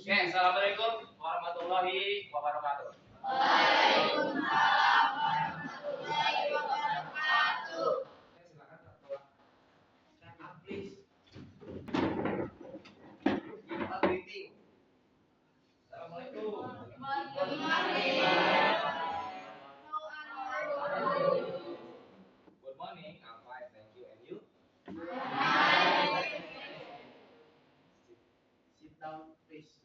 Oke, assalamualaikum warahmatullahi wabarakatuh. Waalaikumsalam warahmatullahi wabarakatuh. Silakan Pak Ketua. Stand up please. Greeting. Assalamualaikum. Good morning. I'm fine, thank you. And you? Sit down, please.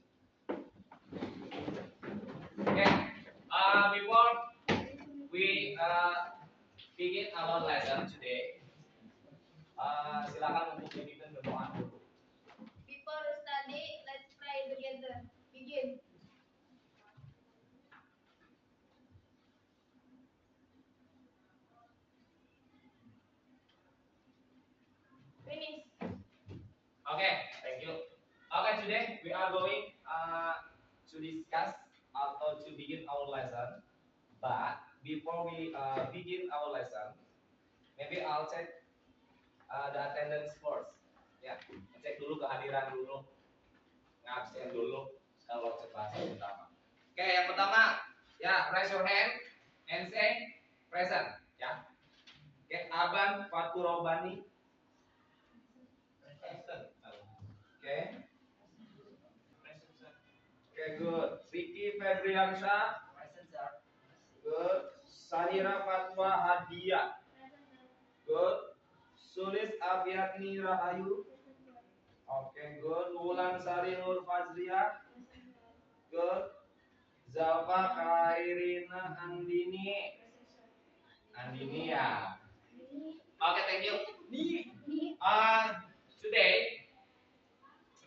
Okay. Before we begin our lesson today, silakan untuk dipimpin berdoa dulu. Before study, let's pray together. Begin. Finish. Okay, thank you. Okay, today we are going to discuss or to begin our lesson. But before we begin our lesson, maybe I'll check the attendance first. Ya, cek dulu kehadiran dulu, ngabsen dulu kalau cek bahasa pertama. Oke, yang pertama, ya raise your hand and say present. Ya. Oke, Aban Faturobani. Present. Oke. Okay, good. Vicky Febriansyah. Present, sir. Good. Sahira Fatwa Hadia. Good. Sulis Abiatni Rahayu. Okay, good. Wulan Sari Nur Fazlia. Good. Zalfa Khairina Andini. Andini ya. Okay, thank you. Today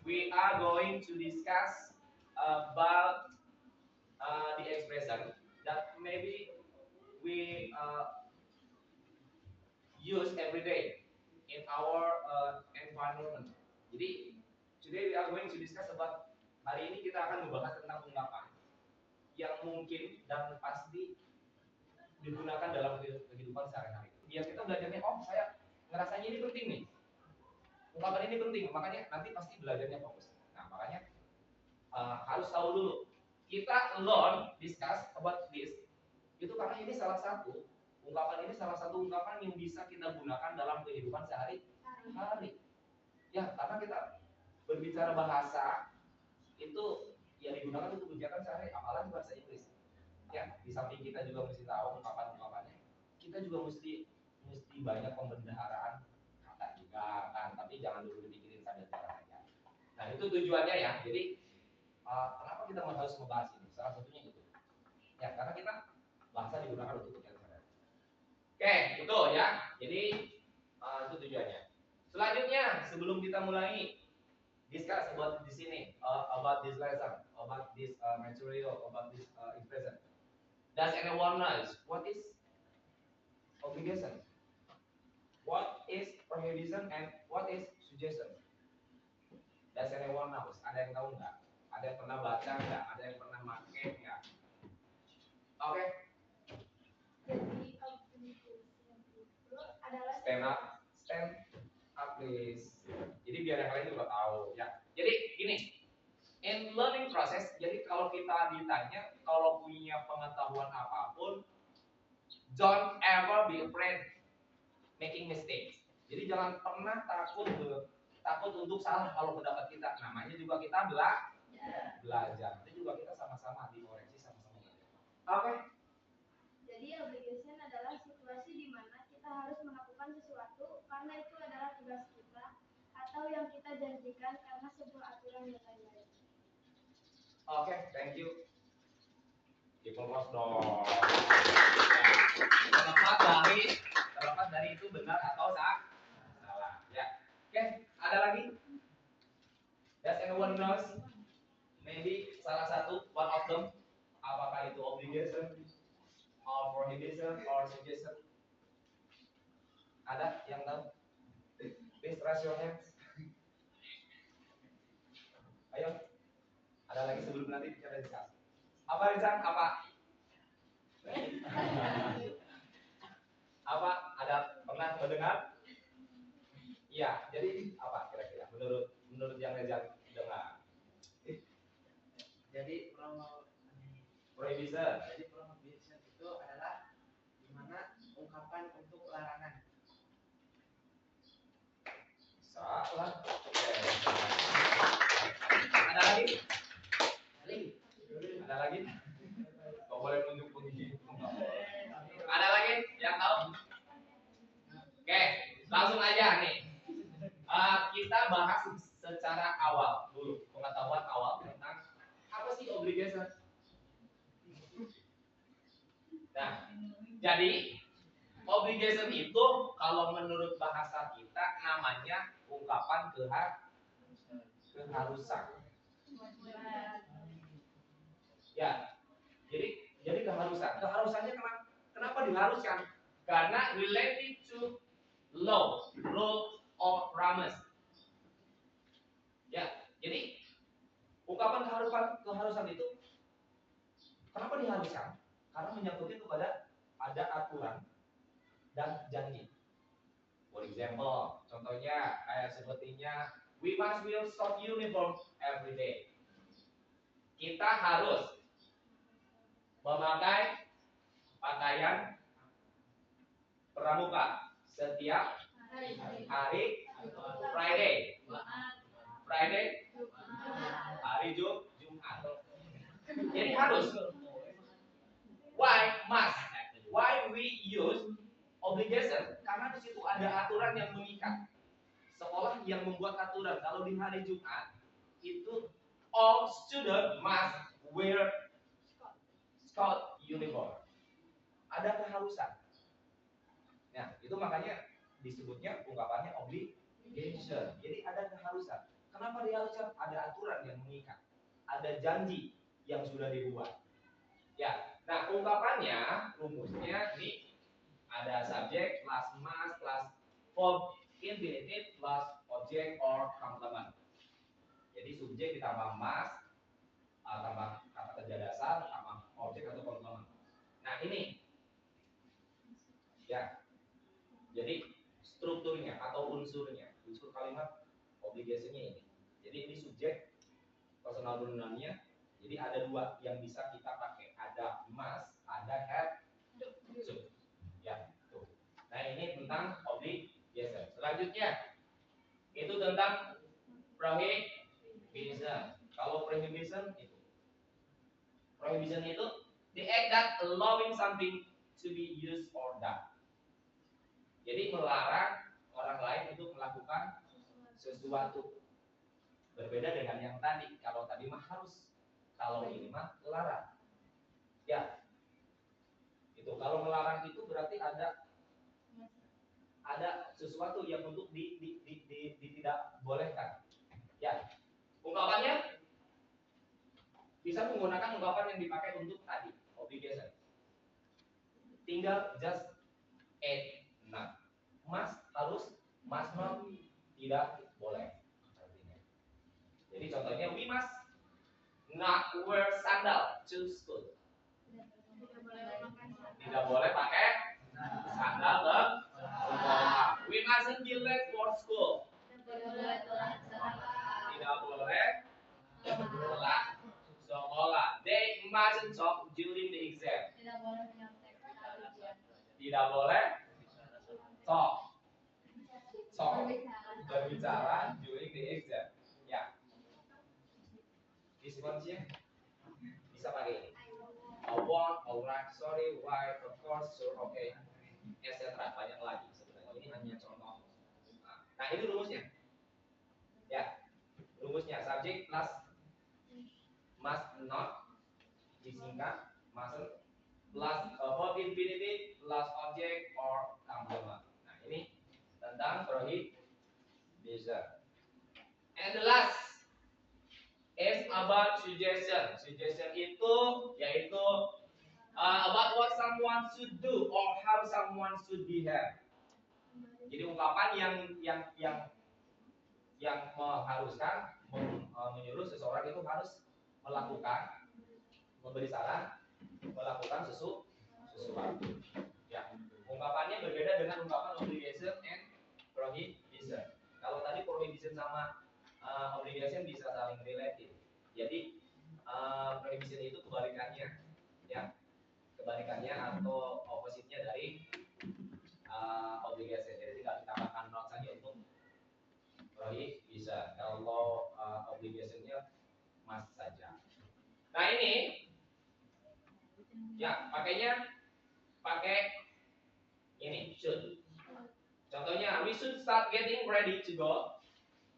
we are going to discuss about the expression that maybe we use every day in our environment. Jadi, today we are going to discuss about, hari ini kita akan membahas tentang ungkapan yang mungkin dan pasti digunakan dalam kehidupan sehari-hari. Biar kita belajarnya, oh saya ngerasanya ini penting nih, ungkapan ini penting, makanya nanti pasti belajarnya fokus. Nah, makanya harus tahu dulu. Kita learn, discuss about this, itu karena ini salah satu ungkapan yang bisa kita gunakan dalam kehidupan sehari-hari. Ya, karena kita berbicara bahasa itu yang digunakan untuk kegiatan sehari, apalagi bahasa Inggris. Ya, di samping kita juga mesti tahu ungkapan-ungkapannya, kita juga mesti banyak pembendaharaan kata juga kan, tapi jangan dulu dipikirin sadar saja. Nah, itu tujuannya ya. Jadi kenapa kita harus membahas ini? Salah satunya itu. Ya, karena kita bahasa digunakan untuk kegiatan sehari-hari. Oke, itu ya. Jadi itu tujuannya. Selanjutnya, sebelum kita mulai discuss about di sini, about this lesson, about this material, about this expression. Does anyone knows what is obligation? What is prohibition and what is suggestion? Does anyone knows? Ada yang tahu nggak? Ada yang pernah baca nggak? Ada yang pernah make nggak? Oke. Jadi obligation itu adalah Stand up please. Jadi biar yang lain juga tahu ya. Jadi gini, in learning process, jadi kalau kita ditanya, kalau punya pengetahuan apapun, don't ever be afraid making mistakes. Jadi jangan pernah takut untuk salah kalau pendapat kita. Namanya juga kita belajar. Itu juga kita sama-sama dikoreksi, sama-sama belajar. Oke. Jadi obligation adalah situasi di mana kita harus melakukan sesuatu karena itu adalah tugas kita atau yang kita janjikan karena sebuah aturan dan lain-lain. Oke, thank you. Dipelos dong. Terlepas dari itu benar atau salah. Ya. Oke, ada lagi? Does anyone knows? Maybe salah satu, one of them, apakah itu obligation, or prohibition, or suggestion? Ada yang tahu? Please raise your hands. Ayo. Ada lagi sebelum nanti kita discuss. Apa Rizan? Apa? Apa? Ada pernah mendengar? Iya. Jadi apa kira-kira? Menurut yang Rizan dengar? Jadi prohibition. Jadi prohibition itu adalah dimana ungkapan untuk larangan. Salah. Ada lagi? Ada lagi? Kau boleh tunjuk kunci. Ada lagi yang tahu? Oke, langsung aja nih. Kita bahas secara awal dulu, pengetahuan awal tentang apa sih obligation. Nah, jadi obligation itu kalau menurut bahasa kita namanya ungkapan keharusan. Ya, jadi keharusan. Keharusannya kenapa diharuskan? Karena related to law, rule or promise. Ya, jadi ungkapan keharusan itu kenapa diharuskan? Karena menyangkutnya kepada ada aturan dan janji. For example, contohnya kayak sepertinya we must wear short uniform every day. Kita harus memakai pakaian pramuka setiap hari Friday, hari Jumat. Jadi harus. Why must? Why we use obligation? Karena di situ ada aturan yang mengikat. Sekolah yang membuat aturan kalau di hari Jumat itu all student must wear Scout uniform. Ada keharusan. Nah, itu makanya disebutnya ungkapannya obligation. Jadi ada keharusan. Kenapa diharuskan? Ada aturan yang mengikat. Ada janji yang sudah dibuat. Ya, nah ungkapannya, rumusnya ini ada subjek plus must plus verb infinitive plus object or complement. Jadi subjek ditambah must, tambah kata kerja dasar, tambah objek atau complement. Nah ini, ya, jadi strukturnya atau unsurnya, unsur kalimat obligasinya ini. Jadi ini subjek, personal pronounya. Jadi ada dua yang bisa kita pakai, ada must, ada have to. Ya, tuh. Nah ini tentang obligation. Selanjutnya itu tentang prohibition. Kalau prohibition itu the act that allowing something to be used or done. Jadi melarang orang lain untuk melakukan sesuatu. Berbeda dengan yang tadi. Kalau tadi mah harus, kalau ini mah melarang. Ya, itu kalau melarang itu berarti ada sesuatu yang untuk tidak bolehkan. Ya, ungkapannya bisa menggunakan ungkapan yang dipakai untuk tadi obligation. Tinggal just add not. Must harus, must not tidak boleh. Jadi contohnya we must not wear sandal to school. Tidak boleh pakai sandal ke sekolah. We mustn't be late for school. Tidak boleh telat sekolah. They mustn't talk during the exam. Tidak boleh talk berbicara during the exam. Ya. This one sih bisa pakai ini. I want, alright, sorry, why, of course, sure, okay, etc. Banyak lagi sebenarnya. Ini hanya contoh. Nah ini rumusnya. Ya, rumusnya subject plus must not disingkat mustn't plus verb infinitive plus object or complement. Nah ini tentang prohibition. And the last is about suggestion. Suggestion itu yaitu about what someone should do or how someone should behave. Jadi ungkapan yang mengharuskan, menyuruh seseorang itu harus melakukan, memberi saran, melakukan sesuatu. Ya, ungkapannya berbeda dengan ungkapan obligation and prohibition. Kalau tadi prohibition sama obligation bisa saling related. Jadi prohibition itu kebalikannya, ya, kebalikannya atau opposite-nya dari obligation. Jadi tinggal ditambahkan not saja untuk prohibition. Kalau obligation-nya must saja. Nah ini, ya pakainya pakai ini should. Contohnya, we should start getting ready to go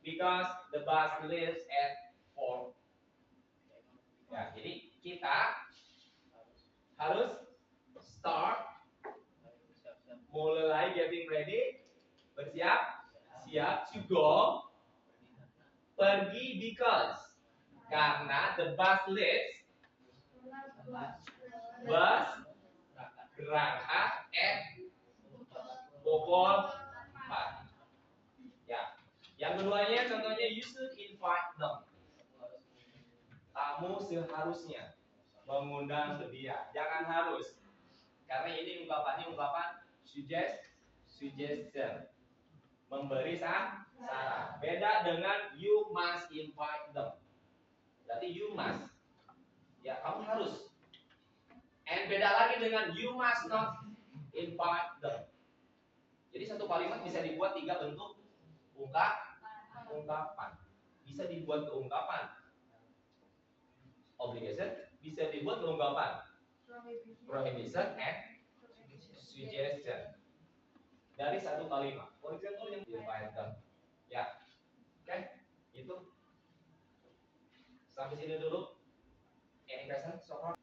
because the bus leaves at 4. Ya, jadi kita harus start, mulai getting ready, bersiap to go, pergi because, karena the bus leaves, bus berangkat at pukul 4. Ya. Yang keduanya contohnya you should invite them. Tamu seharusnya mengundang dia, jangan harus. Karena ini ungkapan suggestion. Memberi saran. Beda dengan you must invite them. Berarti you must. Ya, kamu harus. And beda lagi dengan you must not invite them. Jadi satu kalimat bisa dibuat 3 bentuk ungkapan. Bisa dibuat ke ungkapan obligation, bisa dibuat ke ungkapan prohibition and suggestion. Dari satu kalimat. For example yang invite them. Ya. Oke, itu. Sampai sini dulu. Any question so far?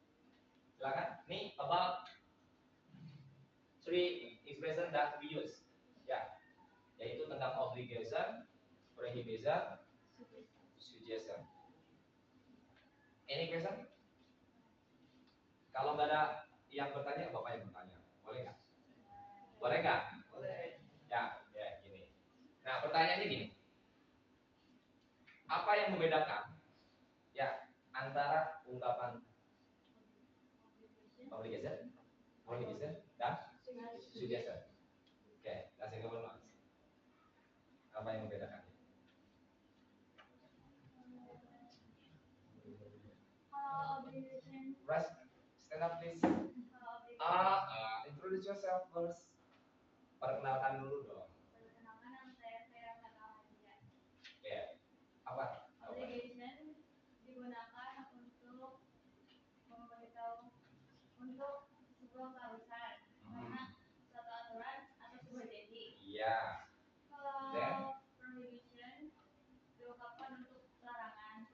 Silakan. Nih about 3 expression that we use. Ya. Yaitu tentang obligation, prohibition, suggestion. Any question? Kalau nggak ada yang bertanya, Bapak yang bertanya. Boleh nggak? Boleh nggak? Boleh. Ya, gini. Nah, pertanyaannya gini. Apa yang membedakan ya antara ungkapan obligation, prohibition, dan suggestion? Oke, kasih kebenaran. Apa yang membedakan? Rest, stand up please. Introduce yourself first. Perkenalkan dulu dong. Perkenalkan nama saya Fera Fatia. Oke. Apa? Obligation digunakan untuk memberitahu untuk sebuah keharusan karena suatu aturan atau sebuah janji. Iya. Kalau prohibition diungkapkan untuk larangan.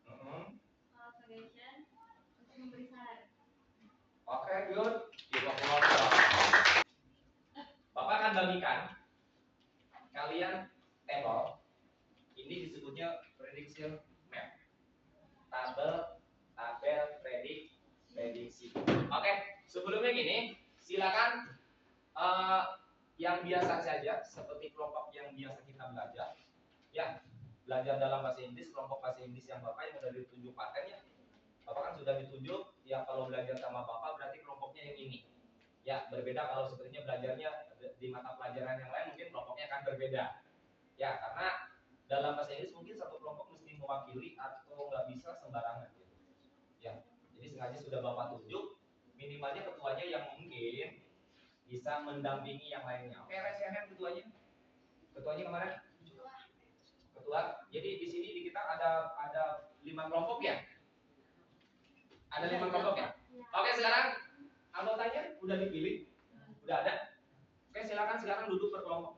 Kalau suggestion untuk memberi saran. Oke, good. Bapak akan bagikan kalian tabel. Ini disebutnya prediction map. Tabel prediksi. Oke, sebelumnya gini, silakan yang biasa saja seperti kelompok yang biasa kita belajar. Ya, belajar dalam bahasa Inggris, kelompok bahasa Inggris yang Bapak yang sudah ditunjuk paten ya. Bapak kan sudah ditunjuk, ya kalau belajar sama Bapak berarti kelompoknya yang ini. Ya, berbeda kalau sebenarnya belajarnya di mata pelajaran yang lain mungkin kelompoknya akan berbeda. Ya, karena dalam bahasa Inggris mungkin satu kelompok mesti mewakili atau nggak bisa sembarangan gitu. Ya, jadi sengaja sudah Bapak tunjuk, minimalnya ketuanya yang mungkin bisa mendampingi yang lainnya. Oke, raise your hand ketuanya. Ketuanya kemana? Ketua. Jadi di sini di kita ada 5 kelompok ya? Ada 5 kelompok ya? Oke, sekarang anggotanya udah dipilih? Udah ada? Oke, silakan duduk per kelompok.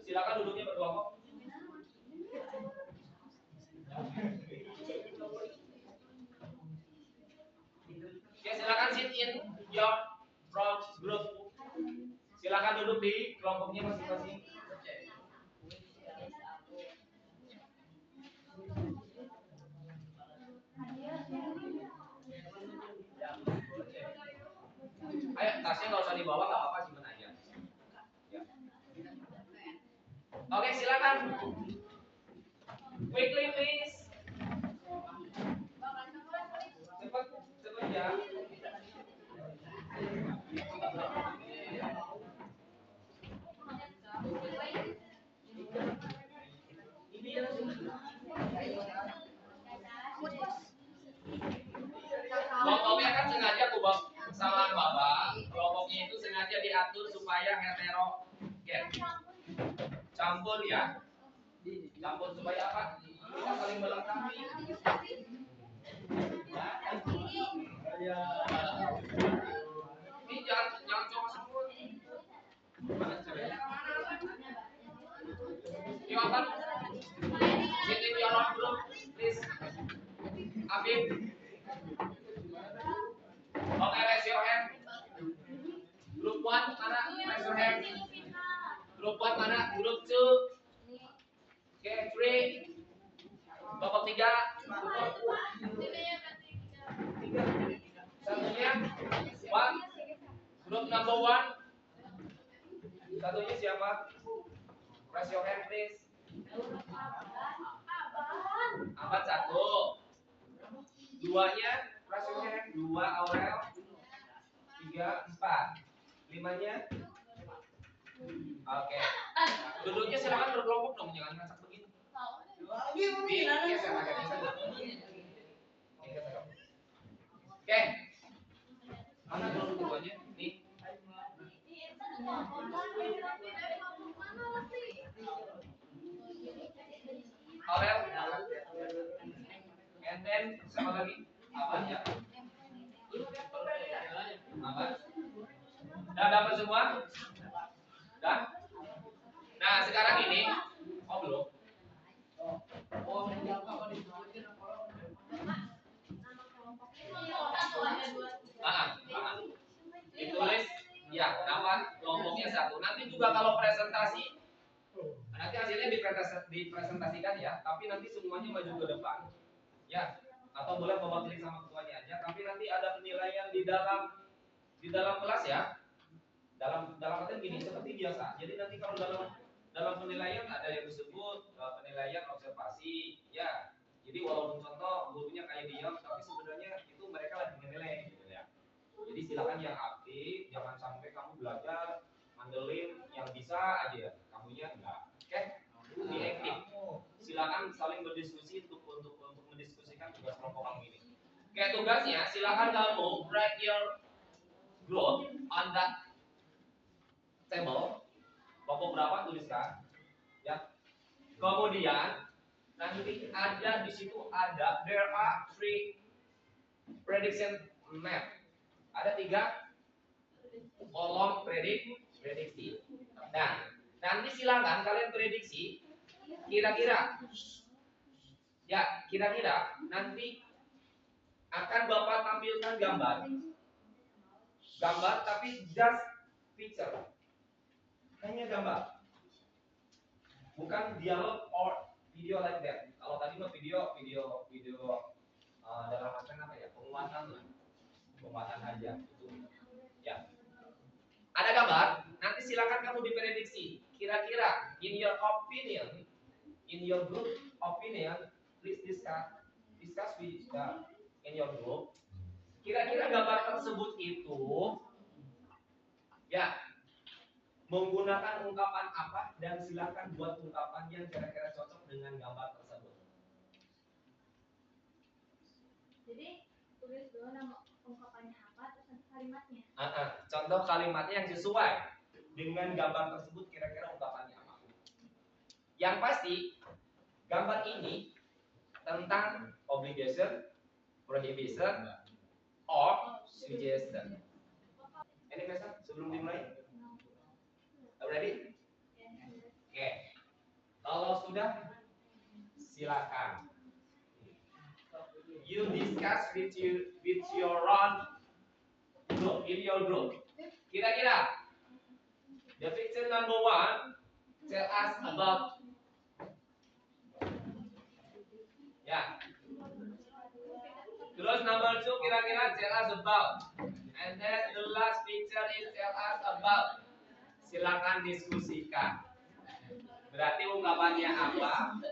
Silakan duduknya per kelompok. Oke, silakan sit in your group. Silakan duduk di kelompoknya masing-masing. Ayo, tasnya nggak usah dibawa, nggak apa-apa, simpen aja. Ya. Oke, silakan. Quickly, please. Cepat ya. Ini diatur supaya heterogen. Campur ya. Campur supaya apa? Kita saling melengkapi. Ini jangan coba semua. Mana caranya? You apa? Sit in your own group, please. Afif. Okay, raise your hand. Group 1 mana? Raise your hand. Group 1 mana? Group 2. Okay, 3. Babak 3. Satunya 1. Group number 1. Satunya siapa? Raise your hand, please. Abad 1. Duanya, raise your hand. 2 Aurel. 3, 4. 5-nya? Oke. Duduknya silakan berkelompok dong, jangan ngacak begini. Geser agak geser. Oke. Mana dulu keduanya? Nih. Aurel. And then sama lagi? Apa ya? Apa? Udah dapat semua? Udah? Nah, sekarang ini belum. Ditulis ya, nama kelompoknya 1. Nanti juga kalau presentasi nanti hasilnya dipresentasikan ya, tapi nanti semuanya maju ke depan. Ya, atau boleh mewakili sama ketuanya aja, tapi nanti ada penilaian di dalam kelas ya. Dalam artian gini, seperti biasa. Jadi nanti kalau dalam penilaian ada yang disebut penilaian observasi, ya. Jadi walaupun contoh gurunya kayak diam, tapi sebenarnya itu mereka lagi menilai, gitu ya. Jadi silakan yang aktif, jangan sampai kamu belajar ngandelin yang bisa aja, kamunya enggak. Oke? Di aktif. Silakan saling berdiskusi untuk mendiskusikan tugas kelompok kamu ini. Oke, tugasnya silakan kamu write your group on that table. Pokok berapa tuliskan, ya. Kemudian nanti ada di situ there are 3 prediction map. Ada 3 kolom prediksi. Nah, nanti silakan kalian prediksi kira-kira nanti akan Bapak tampilkan gambar tapi just picture. Hanya gambar, bukan dialog or video like that. Kalau tadi mah video dalam artian apa ya, penguatan aja itu ya. Ada gambar, nanti silakan kamu diprediksi kira-kira in your opinion, in your group opinion, please discuss with in your group. Kira-kira gambar tersebut itu ya menggunakan ungkapan apa, dan silakan buat ungkapan yang kira-kira cocok dengan gambar tersebut. Jadi tulis dulu nama ungkapannya apa, terus nanti kalimatnya. Contoh kalimatnya yang sesuai dengan gambar tersebut, kira-kira ungkapannya apa. Yang pasti gambar ini tentang obligation, prohibition, or suggestion. Any question sebelum dimulai? Ready? Oke. Kalau sudah, silakan. You discuss with your own group, in your group. Kira-kira the picture number 1 tell us about ya. Terus number 2 kira-kira tell us about, and then the last picture is tell us about. Silakan diskusikan. Berarti ungkapannya apa?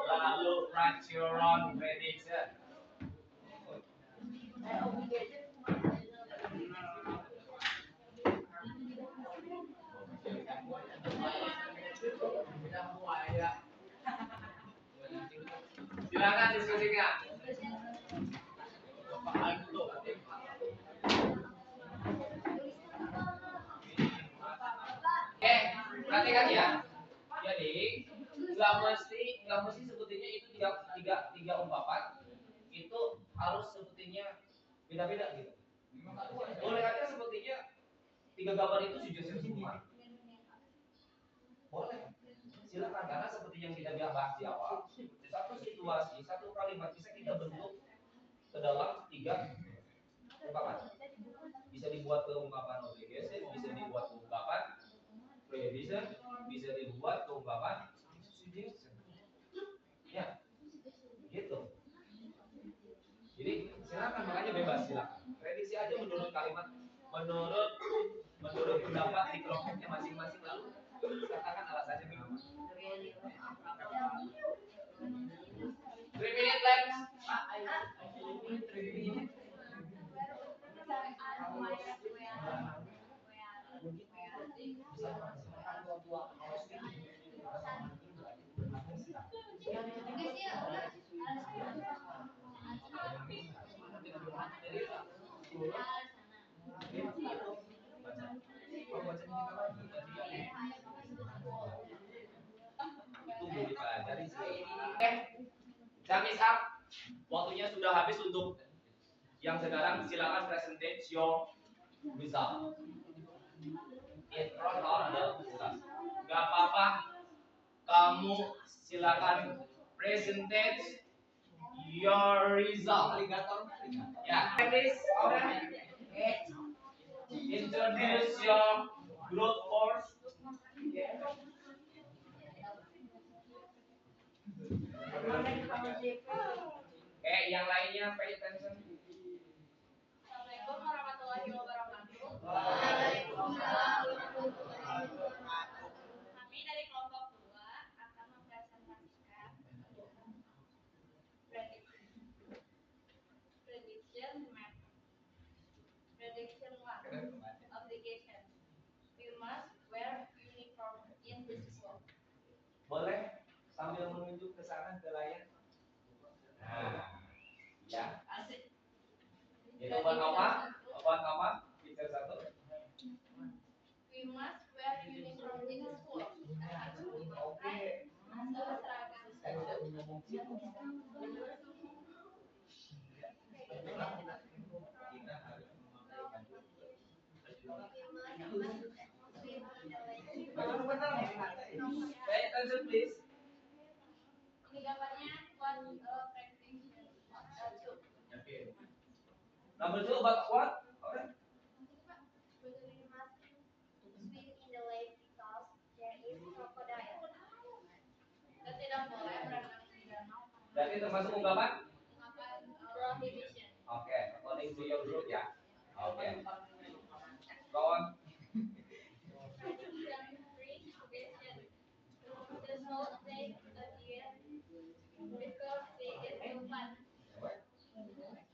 Lalu write your own prediction. Silakan diskusikan. nggak mesti sebetulnya itu tiga ungkapan itu harus sebetulnya beda-beda gitu. Boleh aja sebetulnya 3 gambar itu sujud semua. Boleh. Silakan, karena seperti yang kita bahas di awal, satu situasi, satu kalimat bisa kita bentuk ke dalam 3 ungkapan. Bisa dibuat ke ungkapan obligation, bisa dibuat ke ungkapan prohibition, bisa dibuat ke ungkapan suggestion. Ya, gitu. Jadi silakan, makanya bebas, silakan. Prediksi aja menurut kalimat, menurut pendapat di kelompoknya masing-masing, lalu katakan alasannya kenapa. 3 minutes left. Jam is up. Waktunya sudah habis untuk yang sekarang. Silakan presentate your result. In front of the class. Gak apa-apa. Kamu silakan presentate your result. Ya, please. Introduce your group force. Yang lainnya pay attention. Assalamualaikum warahmatullahi wabarakatuh. Waalaikumsalam. Kami dari kelompok 2 akan mempresentasikan prediction map. Prediction 1. Obligation. We must wear uniform in the school. Boleh sambil menunjuk ke sana ke layar. Nah, ya. Asik. Itu buat apa? Buat apa? Picture 1. We must wear uniform in the school. Kita harus memakai seragam. Pay attention please. Ini gambarnya buat prediction. Okay. Number 2 about what? Okay. We must swim in the lake because there is crocodile. Kita tidak boleh berenang di danau. Berarti termasuk ungkapan? Ungkapan prohibition. Okay, according to your group ya. Okay. Go on. Prediction 3, suggestion. The salt take again because they get too fun.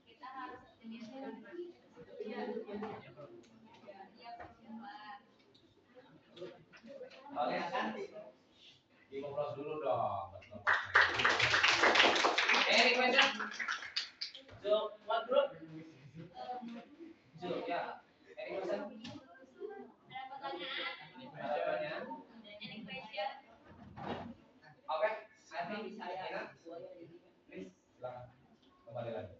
Kita harus sediakan Oke. Dikomplos dulu dong. Any question? So, what group? So, ya. Any question? Ada pertanyaan? Ada pertanyaan? Any question? Oke. I think Ina, please silakan kembali lagi.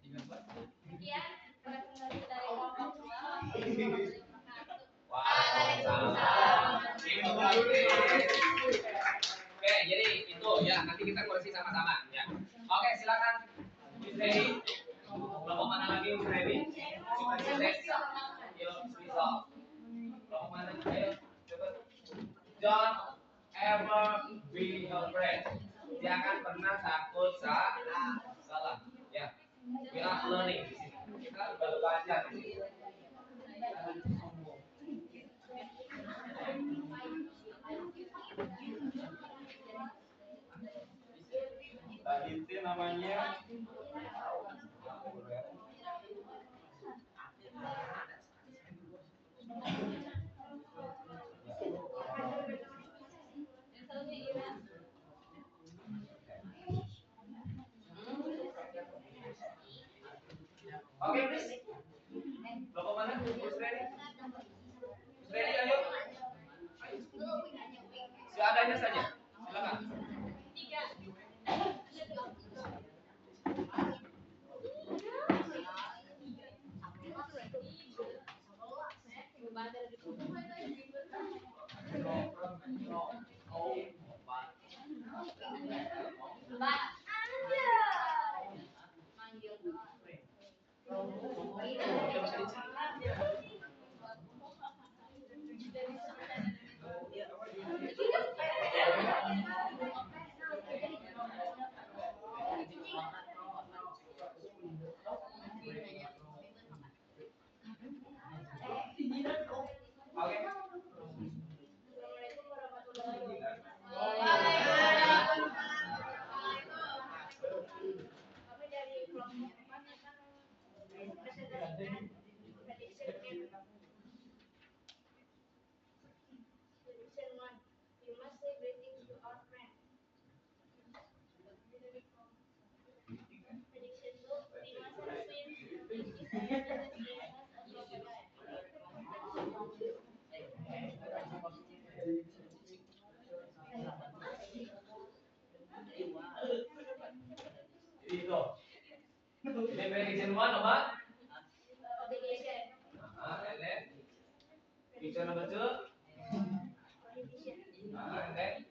Sekian presentasi dari kelompok 2. Waalaikumsalam. Oke, jadi itu ya, nanti kita koreksi sama-sama ya. Oke, silakan. Who's ready? Kelompok mana lagi who's ready? Kelompok mana? Ayo, coba. Don't ever be afraid. Jangan pernah takut salah. Ya. We are learning di sini. Kita baru belajar di sini. Tadi itu namanya Oke, please. Kelompok mana? Who's ready? Who's ready? Ayo. Seadanya saja. Silakan. 3 Oke. Assalamualaikum warahmatullahi wabarakatuh. Kami dari kelompok 4 akan presentasikan prediction game. Prediction 1. We must say greetings to our friends. Prediction 2. We must swim in the sand and swim as a crocodile. Jadi itu. Ini prediction 1 apa? Obligation. And then picture number 2. Prohibition. And then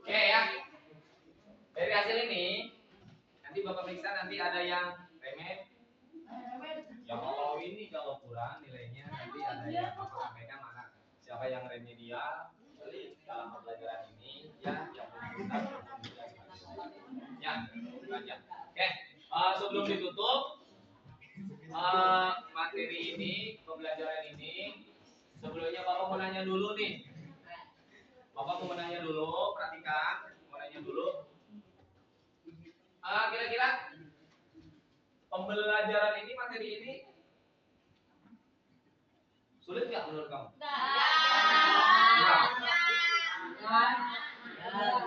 oke ya. Dari hasil ini nanti Bapak periksa, nanti ada yang remeh. Yang kalau ini kalau kurang nilainya nanti ada yang Bapak sampaikan mana siapa yang remedial dalam pembelajaran ini ya, yang tuntas ya, itu aja. Oke, sebelum ditutup materi ini, pembelajaran ini, sebelumnya Bapak mau nanya dulu nih. Bapak mau nanya dulu, perhatikan, mau nanya dulu. Kira-kira pembelajaran ini, materi ini sulit nggak menurut kamu?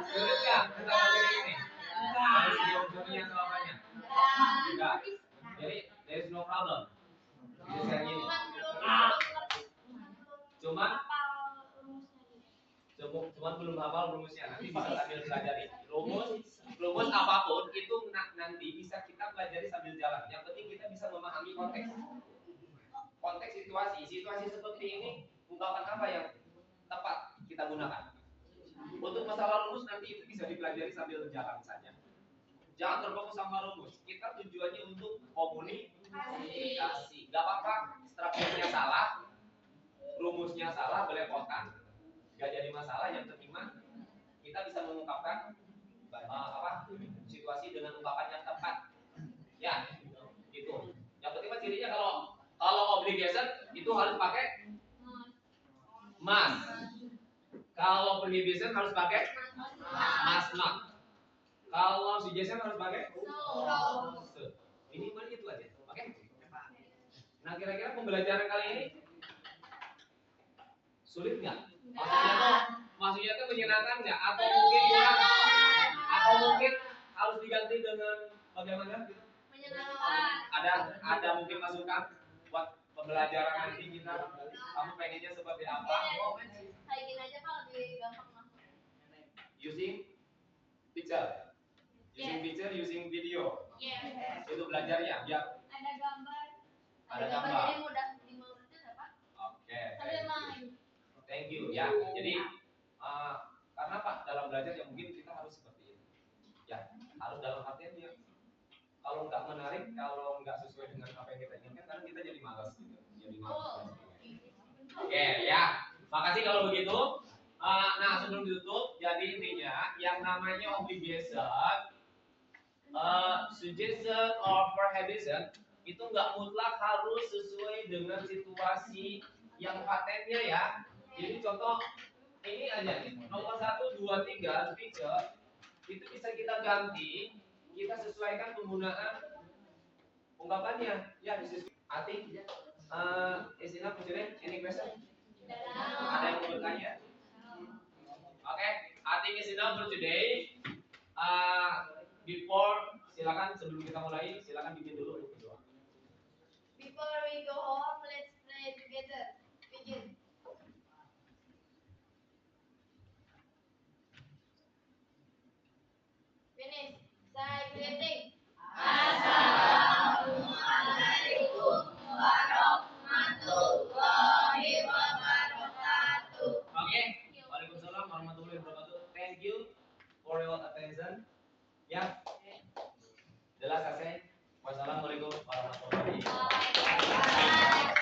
Sulit nggak tentang materi ini? Dari segi ujungnya selamanya? Enggak. Jadi there is no problem. Jadi kayak gini. Cuman belum hafal rumusnya. Nanti bisa sambil pelajari. Rumus apapun itu nanti bisa kita pelajari sambil jalan. Yang penting kita bisa memahami konteks. Konteks situasi seperti ini, ungkapan apa yang tepat kita gunakan. Untuk masalah rumus nanti itu bisa dipelajari sambil jalan saja. Jangan terfokus sama rumus. Kita tujuannya untuk komunikasi. Gak apa-apa, strukturnya salah, rumusnya salah, belepotan, gak jadi masalah. Yang penting kita bisa mengungkapkan situasi dengan ungkapan yang tepat. Ya, gitu. Yang penting cirinya kalau obligation itu harus pakai mas. Kalau prohibition harus pakai mas. Kalau suggestion harus pakai so. Ini cuma itu aja. Oke? Nah, kira-kira pembelajaran kali ini sulit nggak? Maksudnya tuh menyenangkan nggak? Atau mungkin kurang? Atau mungkin harus diganti dengan bagaimana? Gitu? Menyenangkan. Ada mungkin masukan buat pembelajaran nanti kita. Kamu pengennya seperti apa? Kayak gini aja Pak, lebih gampang mah. Using picture. Using video. Yes. Itu belajarnya biar Ada gambar. ada gambar. Jadi mudah dimengerti ya Pak. Oke. Sambil main. Thank you ya. Jadi karena Pak dalam belajar ya mungkin kita harus seperti ini. Ya, harus dalam artian ya. Kalau nggak menarik, kalau nggak sesuai dengan apa yang kita inginkan, karena kita jadi malas gitu. Jadi malas. Oke, ya. Makasih kalau begitu. Nah, sebelum ditutup, jadi intinya yang namanya obligation, suggestion or prohibition itu nggak mutlak harus sesuai dengan situasi yang patennya ya. Jadi contoh ini aja nih, nomor 1, 2, 3 speaker itu bisa kita ganti, kita sesuaikan penggunaan ungkapannya. Ya, Ati, is enough for today? Any question? Ada yang mau bertanya? Oke, I think is enough for today. Before, silakan sebelum kita mulai, silakan bikin dulu berdoa. Before we go home, let's pray together. Begin. Finish. Say greeting. Assalamualaikum warahmatullahi thank you for your attention. Ya, jelas selesai. Wassalamualaikum warahmatullahi wabarakatuh.